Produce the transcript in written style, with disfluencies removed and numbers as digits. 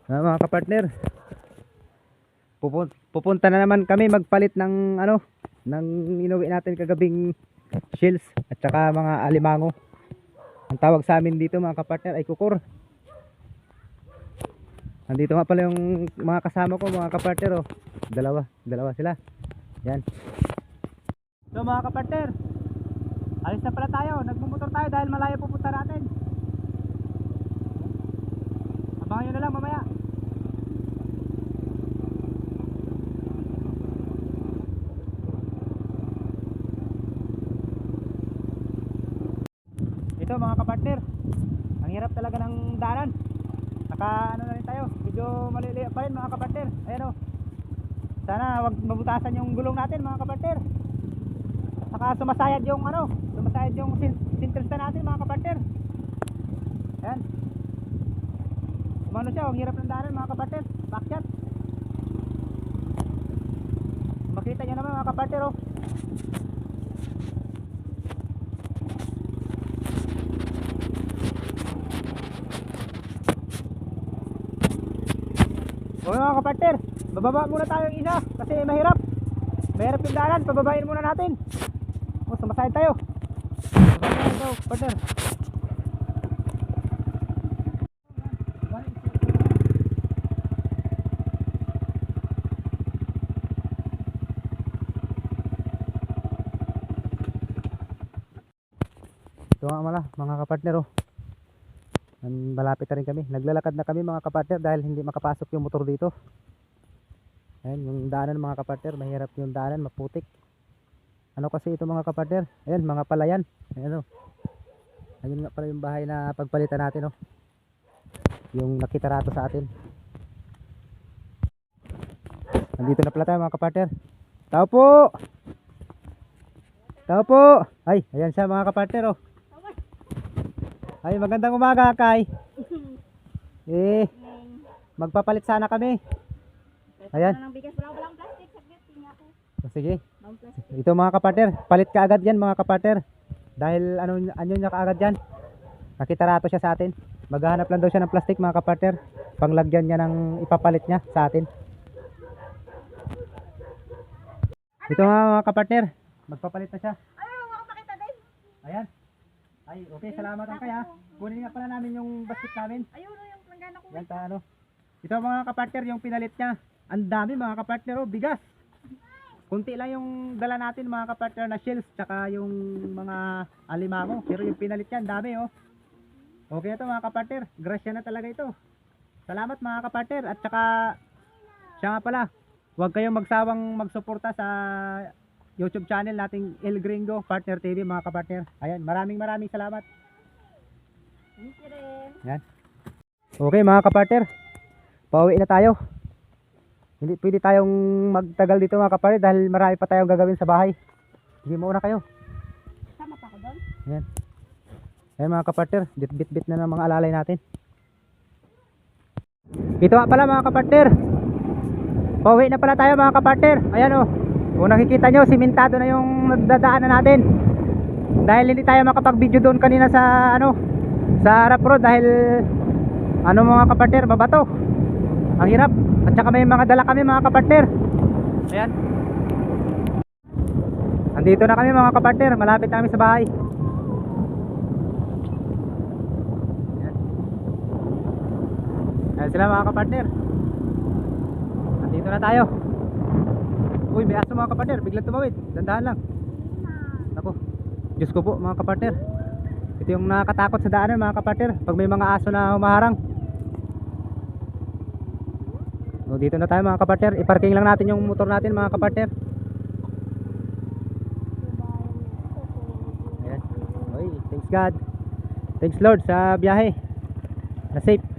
Mga kapartner, pupunta na naman kami magpalit ng ng inuwi natin kagabing shells at saka mga alimango. Ang tawag sa amin dito mga kapartner ay kukur. Nandito nga pala yung mga kasama ko mga kapartner, oh. Dalawa sila. Yan. So mga kapartner, alis na pala tayo. Nagmumotor tayo dahil malayo pupunta natin. Abangan nyo na lang mamaya. Ito mga kapartner, ang hirap talaga ng daanan. Naka na rin tayo, medyo maliliit pa rin mga kapartner. Ayan, oh. Sana wag mabutasan yung gulong natin mga kapartner. Saka sumasayad yung sintersta natin mga kapartner. Ayan. Kumano siya, ang hirap ng daanan mga kapartner. Backshot. Makita nyo naman mga kapartner, oh. Okay mga kapartner, bababa muna tayo yung isa kasi mahirap yung daanan, pababain muna natin. Sumasayad tayo. Sumasayad tayo partner. Ito nga mga kapartner, oh. Malapit na rin kami. Naglalakad na kami mga kapartner dahil hindi makapasok yung motor dito. Ayan, yung daanan mga kapartner, mahirap yung daanan, maputik. Ano kasi ito mga kapartner? Ayan, mga palayan. Ayan, oh. Ayun nga pala yung bahay na pagpalitan natin, oh. Yung nakitarato sa atin. Nandito na pala tayo mga kapartner. Tao po! Tao po! Ay, ayan siya mga kapartner, oh. Ay, magandang umaga, Kay. Magpapalit sana kami. Ayan. Sige. Ito mga kapartner, palit ka agad yan mga kapartner. Dahil ano niya kaagad yan. Nakitarato siya sa atin. Maghahanap lang daw siya ng plastic mga kapartner. Panglagyan niya ng ipapalit niya sa atin. Ito mga kapartner, magpapalit na siya. Ayan. Ay, okay, salamat ang kaya. Kunin nga pala namin yung basket namin. Ayun, yung planggana ko. Yan ta, Ito mga kapartner, yung pinalit niya. Ang dami mga kapartner, oh, bigas. Kunti lang yung dala natin mga kapartner na shells, tsaka yung mga alimango. Pero yung pinalit niya, ang dami, oh. Okay ito mga kapartner, grasya na talaga ito. Salamat mga kapartner. At tsaka, siya nga pala, huwag kayong magsawang magsuporta sa YouTube channel nating El Gringo Partner TV mga kapartner. Ayan, maraming salamat. Thank you rin. Yan. Okay mga kapartner, pauwi na tayo. Hindi pwede tayong magtagal dito mga kapartner dahil marami pa tayong gagawin sa bahay. Sige, mauna kayo. Sama pa ako doon? Ayan. Ayan mga kapartner, bit na ng mga alalay natin. Ito nga pala mga kapartner, pauwi na pala tayo mga kapartner. Ayan, oh. Kung nakikita nyo, simentado na yung nagdadaanan natin. Dahil hindi tayo makapag-video doon kanina sa sa harap road dahil mga kapartner, mabato. Ang hirap. At saka may mga dala kami mga kapartner. Ayan. Andito na kami mga kapartner, malapit na kami sa bahay. Ayan. Ayan sila mga kapartner. Andito na tayo. Uy, may aso mga kapartner, biglang tumawid. Dandahan lang. Ako, Diyos ko po mga kapartner. Ito yung nakakatakot sa daanan mga kapartner, pag may mga aso na humaharang. O, dito na tayo mga kapartner. I-parking lang natin yung motor natin mga kapartner. Ayan. Oy, thanks God. Thanks Lord sa biyahe. Na safe.